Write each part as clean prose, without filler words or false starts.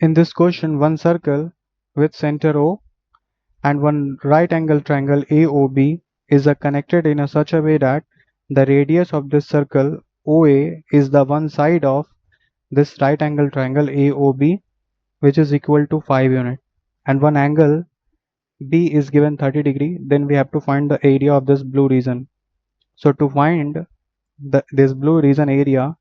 In this question, one circle with center O and one right angle triangle AOB is connected in such a way that the radius of this circle OA is the one side of this right angle triangle AOB, which is equal to 5 unit, and one angle B is given 30 degree. Then we have to find the area of this blue region. So to find this blue region area,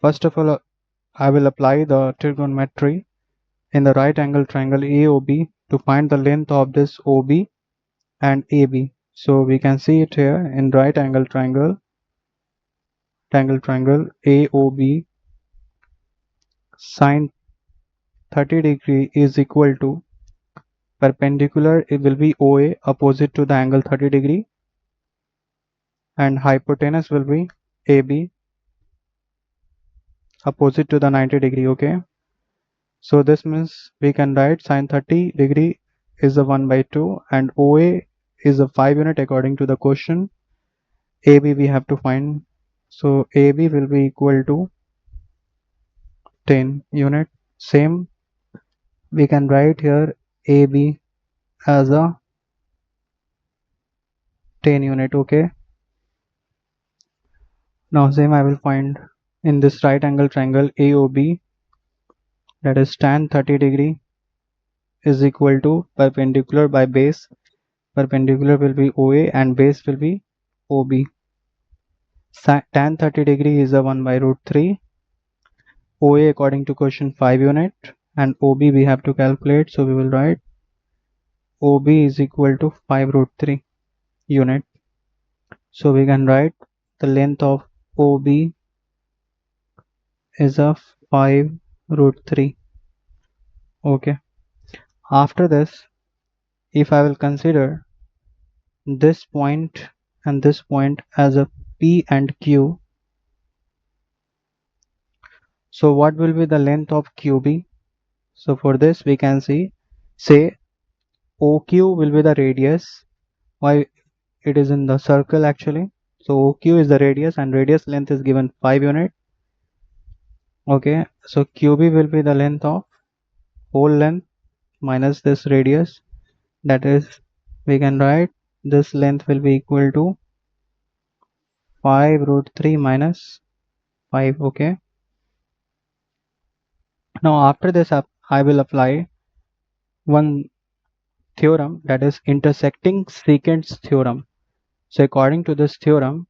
first of all I will apply the trigonometry in the right angle triangle AOB to find the length of this OB and AB. So we can see it here in right angle triangle AOB, sine 30 degree is equal to perpendicular, it will be OA opposite to the angle 30 degree, and hypotenuse will be AB opposite to the 90 degree. Okay, so this means we can write sine 30 degree is a 1 by 2 and OA is a 5 unit according to the question. AB we have to find, so AB will be equal to 10 unit. Same, we can write here AB as a 10 unit. Okay, now same I will find in this right angle triangle AOB, that is tan 30 degree is equal to perpendicular by base. Perpendicular will be OA and base will be OB. Tan 30 degree is a 1 by root 3. OA according to question 5 unit, and OB we have to calculate, so we will write OB is equal to 5 root 3 unit. So we can write the length of OB is a 5 root 3. Okay, after this, if I will consider this point and this point as a P and Q, so what will be the length of QB? So for this we can say OQ will be the radius. Why? It is in the circle actually. So OQ is the radius and radius length is given 5 unit. Okay, so QB will be the length of whole length minus this radius, that is we can write this length will be equal to 5 root 3 minus 5. Okay, now after this I will apply one theorem, that is intersecting secants theorem. So according to this theorem,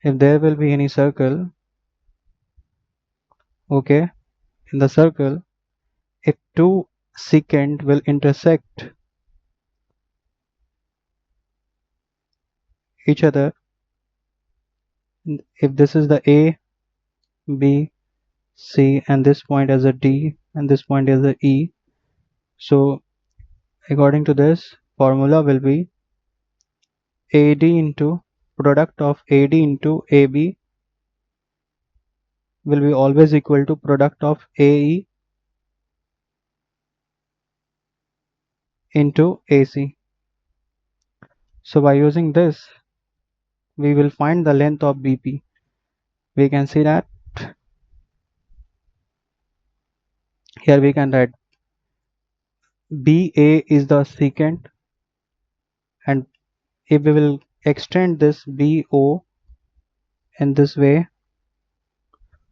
if there will be any circle, okay, in the circle, if two secant will intersect each other, if this is the A, B, C and this point as a D and this point as a E, so according to this formula will be AD into product of AD into AB will be always equal to product of AE into AC. So by using this we will find the length of BP. We can see that here we can write BA is the secant, and if we will extend this BO in this way,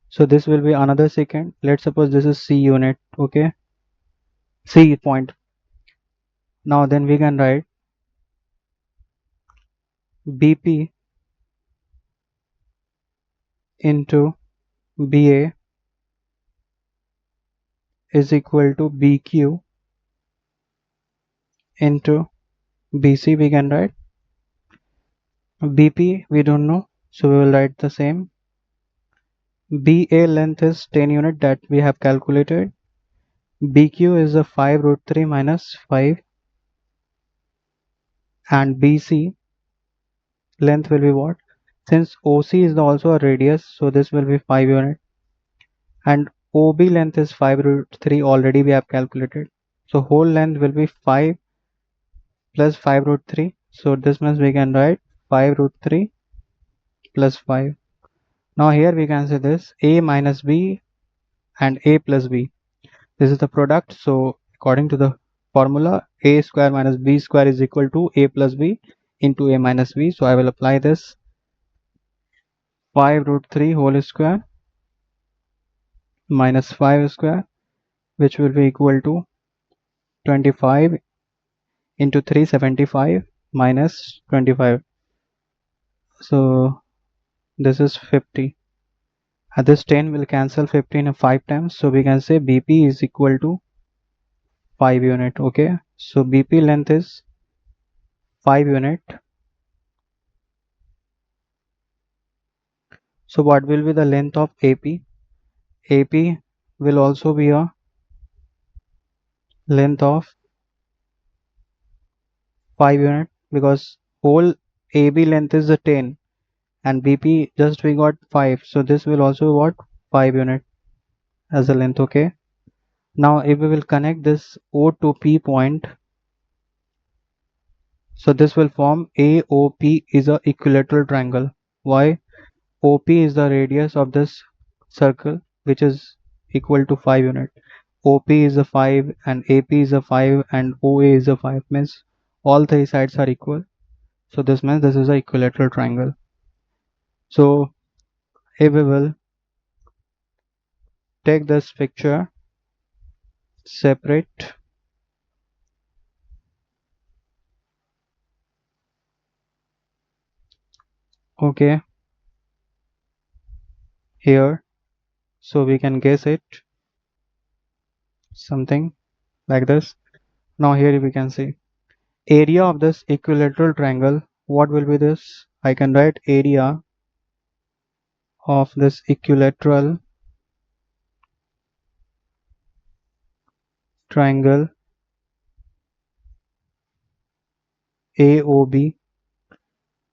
so this will be another secant. Let's suppose this is C unit. Okay, C point. Now then we can write BP into BA is equal to BQ into BC. We can write BP we don't know, so we will write the same. BA length is 10 unit that we have calculated. BQ is a 5 root 3 minus 5, and BC length will be what? Since OC is also a radius, so this will be 5 unit, and OB length is 5 root 3 already we have calculated, so whole length will be 5 plus 5 root 3. So this means we can write 5 root 3 plus 5. Now here we can say this A minus B and A plus B. This is the product. So according to the formula, a square minus b square is equal to a plus b into a minus b. So I will apply this 5 root 3 whole square minus 5 square, which will be equal to 25 into 375 minus 25. So this is 50. This 10 will cancel 15 5 times. So we can say BP is equal to 5 unit. Okay. So BP length is 5 unit. So what will be the length of AP? AP will also be a length of 5 unit, because whole AB length is the 10 and BP just we got 5. So this will also what 5 unit as a length. Okay. Now if we will connect this O to P point, so this will form AOP is a equilateral triangle. Why? OP is the radius of this circle, which is equal to 5 unit. OP is a 5 and AP is a 5 and OA is a 5, means all three sides are equal. So this means this is a equilateral triangle. So if we will take this picture separate, okay, here, so we can guess it something like this. Now here we can see area of this equilateral triangle. What will be this? I can write area of this equilateral triangle AOB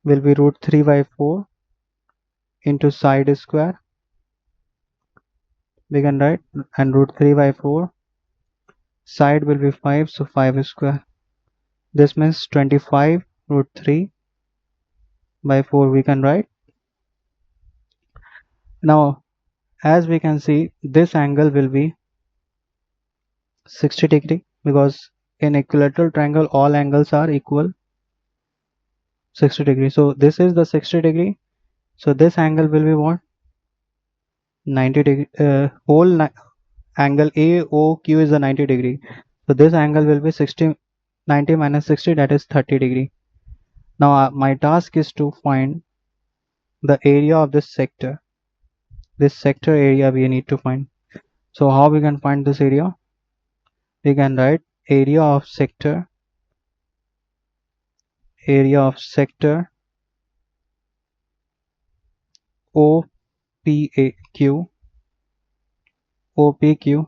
will be root 3 by 4 into side square. We can write, and root 3 by 4 side will be 5, so 5 square. This means 25 root 3 by 4 we can write. Now as we can see, this angle will be 60 degree, because in equilateral triangle all angles are equal 60 degree. So this is the 60 degree. So this angle will be what? 90 degree. Angle AOQ is a 90 degree. So this angle will be 60, 90 minus 60, that is 30 degree. Now my task is to find the area of this sector. This sector area we need to find. So how we can find this area? We can write area of sector OPAQ OPQ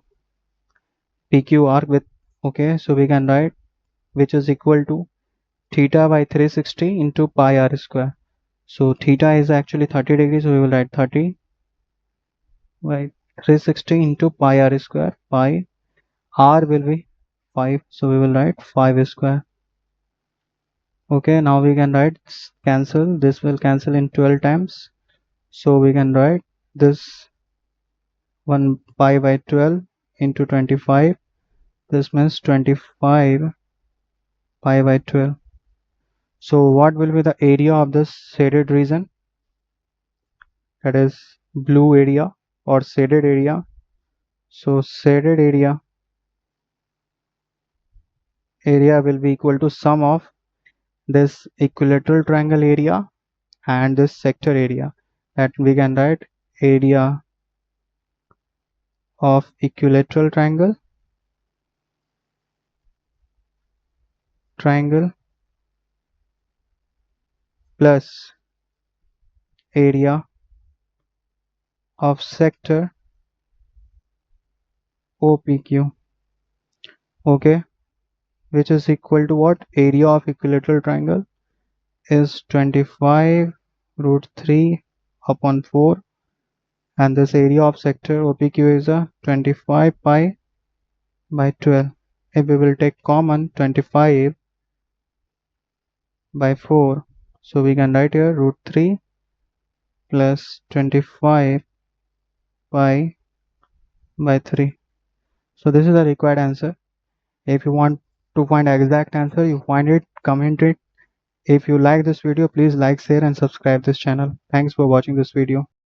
PQ arc with, okay, so we can write which is equal to theta by 360 into pi r square. So theta is actually 30 degrees, so we will write 30 by 360 into pi r square. Pi r will be 5, so we will write 5 square. Okay, now we can write cancel, this will cancel in 12 times, so we can write this 1 pi by 12 into 25, this means 25 pi by 12. So what will be the area of this shaded region, that is blue area or shaded area? So shaded area will be equal to sum of this equilateral triangle area and this sector area, that we can write area of equilateral triangle plus area of sector OPQ, okay, which is equal to what? Area of equilateral triangle is 25 root 3 upon 4, and this area of sector OPQ is a 25 pi by 12. If we will take common 25 by 4, so we can write here root 3 plus 25 pi by 3. So this is the required answer. If you want to find exact answer, you find it, comment it. If you like this video, please like, share and subscribe this channel. Thanks for watching this video.